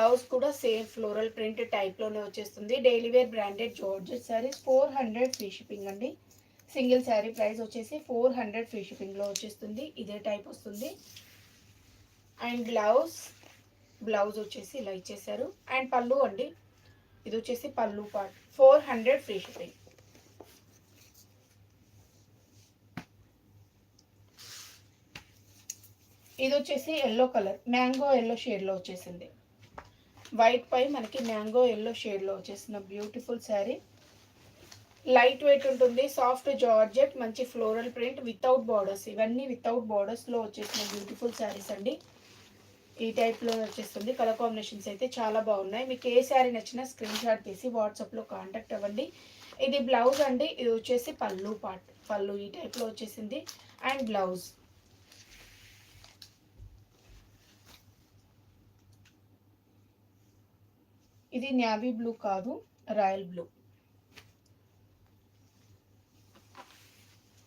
Blouse కూడా same floral print టైప్లోనే వచ్చేస్తుంది. Daily wear branded georgette saris 400 free shipping అండి. సింగిల్ శారీ ప్రైస్ వచ్చేసి 400 ఫ్రీ షిప్పింగ్లో వచ్చేస్తుంది. ఇదే టైప్ వస్తుంది. అండ్ బ్లౌజ్ వచ్చేసి ఇలా ఇచ్చేసారు. అండ్ పళ్ళు అండి, ఇది వచ్చేసి పళ్ళు పార్ట్ 400 ఫ్రీ షిప్పింగ్. ఇది వచ్చేసి ఎల్లో కలర్, మ్యాంగో ఎల్లో షేడ్లో వచ్చేసింది. వైట్ పై మనకి మ్యాంగో ఎల్లో షేడ్లో వచ్చేసిన బ్యూటిఫుల్ శారీ. లైట్ వెయిట్ ఉంటుంది, సాఫ్ట్ జార్జెట్, మంచి ఫ్లోరల్ ప్రింట్ వితౌట్ బార్డర్స్. ఇవన్నీ వితౌట్ బార్డర్స్లో వచ్చేసిన బ్యూటిఫుల్ శారీస్ అండి. ఈ టైప్లో వచ్చేస్తుంది. కలర్ కాంబినేషన్స్ అయితే చాలా బాగున్నాయి. మీకు ఏ శారీ నచ్చినా స్క్రీన్ షాట్ తీసి వాట్సాప్లో కాంటాక్ట్ అవ్వండి. ఇది బ్లౌజ్ అండి, ఇది వచ్చేసి పళ్ళు పార్ట్. పళ్ళు ఈ టైప్లో వచ్చేసింది. అండ్ బ్లౌజ్ ఇది నేవీ బ్లూ కాదు, రాయల్ బ్లూ.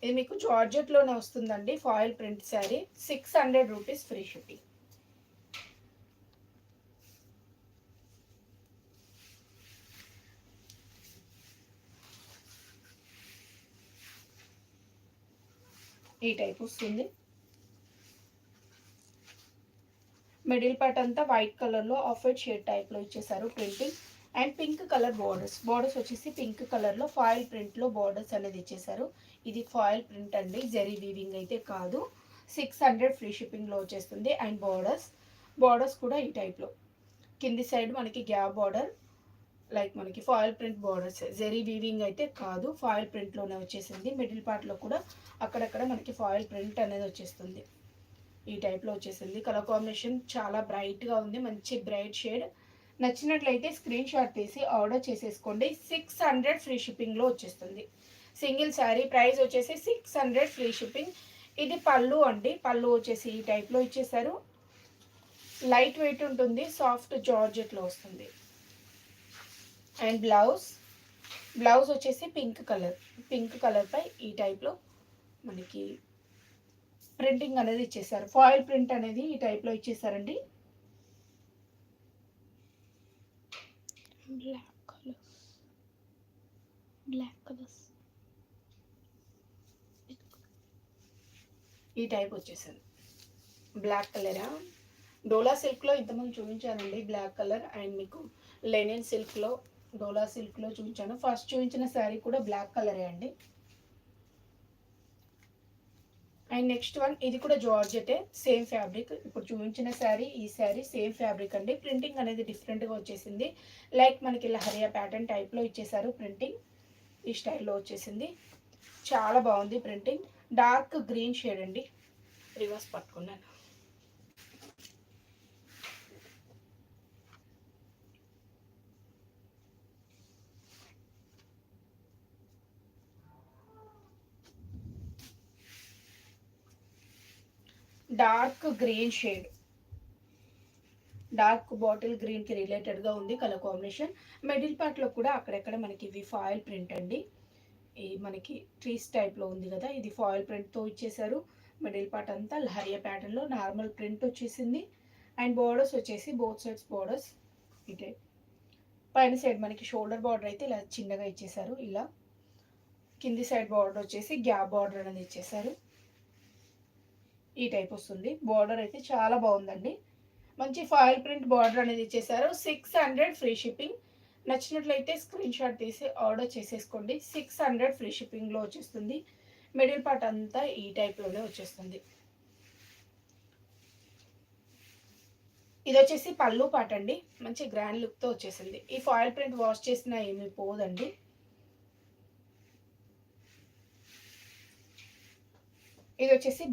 ఇది మీకు జార్జెట్లోనే వస్తుందండి. Foil print sari 600 rupees free shipping. ఈ టైప్ వస్తుంది. మిడిల్ పార్ట్ అంతా వైట్ కలర్లో ఆఫ్ వైట్ షేడ్ టైప్లో ఇచ్చేసారు printing. And pink colour borders వచ్చేసి పింక్ కలర్లో ఫాయిల్ ప్రింట్లో బార్డర్స్ అనేది ఇచ్చేసారు. ఇది ఫాయిల్ ప్రింట్ అండి, జరీ వీవింగ్ అయితే కాదు. 600 ఫ్రీ షిప్పింగ్లో వచ్చేస్తుంది. అండ్ బార్డర్స్ కూడా ఈ టైప్లో కింది సైడ్ మనకి గ్యాప్ బార్డర్, లైక్ మనకి foil print borders, zari weaving అయితే కాదు, ఫాయిల్ ప్రింట్లోనే వచ్చేసింది. మిడిల్ పార్ట్లో కూడా అక్కడక్కడ మనకి ఫాయిల్ ప్రింట్ అనేది వచ్చేస్తుంది. ఈ టైప్లో వచ్చేసింది. కలర్ కాంబినేషన్ చాలా బ్రైట్గా ఉంది, మంచి బ్రైట్ షేడ్. నచ్చినట్లయితే స్క్రీన్ షాట్ తీసి ఆర్డర్ చేసేసుకోండి. 600 ఫ్రీ షిప్పింగ్లో వచ్చేస్తుంది. సింగిల్ శారీ ప్రైస్ వచ్చేసి 600 ఫ్రీ షిప్పింగ్. ఇది పళ్ళు అండి, పళ్ళు వచ్చేసి ఈ టైప్లో ఇచ్చేసారు. లైట్ వెయిట్ ఉంటుంది, సాఫ్ట్ జార్జెట్లో వస్తుంది. అండ్ బ్లౌజ్ వచ్చేసి పింక్ కలర్ పై ఈ టైప్లో మనకి ప్రింటింగ్ అనేది ఇచ్చేసారు. ఫాయిల్ ప్రింట్ అనేది ఈ టైప్లో ఇచ్చేసారండి. బ్లాక్ కలర్స్ ఈ టైప్ వచ్చేసింది. బ్లాక్ కలరా, డోలా సిల్క్లో ఇంతకుముందు చూపించానండి బ్లాక్ కలర్. అండ్ మీకు లెనిన్ సిల్క్లో, డోలా సిల్క్లో చూపించాను. ఫస్ట్ చూపించిన శారీ కూడా బ్లాక్ కలరే అండి. అండ్ నెక్స్ట్ వన్, ఇది కూడా జార్జెటే, సేమ్ ఫ్యాబ్రిక్. ఇప్పుడు చూపించిన శారీ, ఈ శారీ సేమ్ ఫ్యాబ్రిక్ అండి. ప్రింటింగ్ అనేది డిఫరెంట్గా వచ్చేసింది. లైక్ మనకి లహరియా ప్యాటర్న్ టైప్లో ఇచ్చేసారు ప్రింటింగ్. ఈ స్టైల్లో వచ్చేసింది. చాలా బాగుంది ప్రింటింగ్. డార్క్ గ్రీన్ షేడ్ అండి. రివర్స్ పట్టుకున్నాను. Dark green shade, dark bottle గ్రీన్కి రిలేటెడ్గా ఉంది కలర్ కాంబినేషన్. మిడిల్ పార్ట్లో కూడా అక్కడెక్కడ మనకి ఇవి ఫాయిల్ ప్రింట్ అండి. ఈ మనకి ట్రీస్ టైప్లో ఉంది కదా, ఇది ఫాయిల్ ప్రింట్తో ఇచ్చేసారు. మిడిల్ పార్ట్ అంతా లహరియా ప్యాటర్న్లో నార్మల్ ప్రింట్ వచ్చేసింది. అండ్ బార్డర్స్ వచ్చేసి బోత్ సైడ్స్ బార్డర్స్ ఇటే. పైన సైడ్ మనకి షోల్డర్ బార్డర్ అయితే ఇలా చిన్నగా ఇచ్చేసారు. ఇలా కింది సైడ్ బార్డర్ వచ్చేసి గ్యాప్ బార్డర్ అనేది ఇచ్చేసారు. ఈ టైప్ వస్తుంది. బార్డర్ అయితే చాలా బాగుందండి. మంచి ఫాయిల్ ప్రింట్ బార్డర్ అనేది ఇచ్చేసారు. 600 ఫ్రీ షిప్పింగ్. నచ్చినట్లయితే స్క్రీన్ షాట్ తీసి ఆర్డర్ చేసేసుకోండి. 600 ఫ్రీ షిప్పింగ్లో వచ్చేస్తుంది. మిడిల్ పార్ట్ అంతా ఈ టైప్లోనే వచ్చేస్తుంది. ఇది వచ్చేసి పళ్ళు పార్ట్ అండి, మంచి గ్రాండ్ లుక్తో వచ్చేసింది. ఈ ఫాయిల్ ప్రింట్ వాష్ చేసినా ఏమీ పోదండి. ఇది వచ్చేసి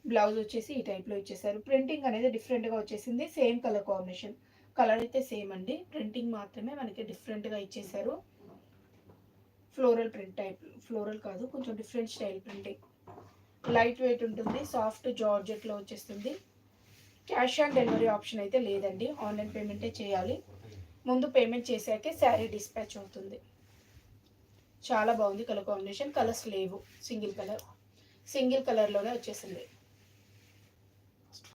బ్లౌజ్ వచ్చేసి ఈ టైప్లో ఇచ్చేసారు. ప్రింటింగ్ అనేది డిఫరెంట్గా వచ్చేసింది. సేమ్ కలర్ కాంబినేషన్, కలర్ అయితే సేమ్ అండి, ప్రింటింగ్ మాత్రమే మనకి డిఫరెంట్గా ఇచ్చేసారు. ఫ్లోరల్ ప్రింట్ టైప్, ఫ్లోరల్ కాదు, కొంచెం different style printing. Light weight ఉంటుంది, సాఫ్ట్ జార్జెట్లో వచ్చేస్తుంది. క్యాష్ ఆన్ డెలివరీ ఆప్షన్ అయితే లేదండి, ఆన్లైన్ పేమెంటే చేయాలి. ముందు పేమెంట్ చేశాకే శారీ డిస్పాచ్ అవుతుంది. చాలా బాగుంది కలర్ కాంబినేషన్. కలర్స్ లేవు, సింగిల్ కలర్లోనే వచ్చేసింది.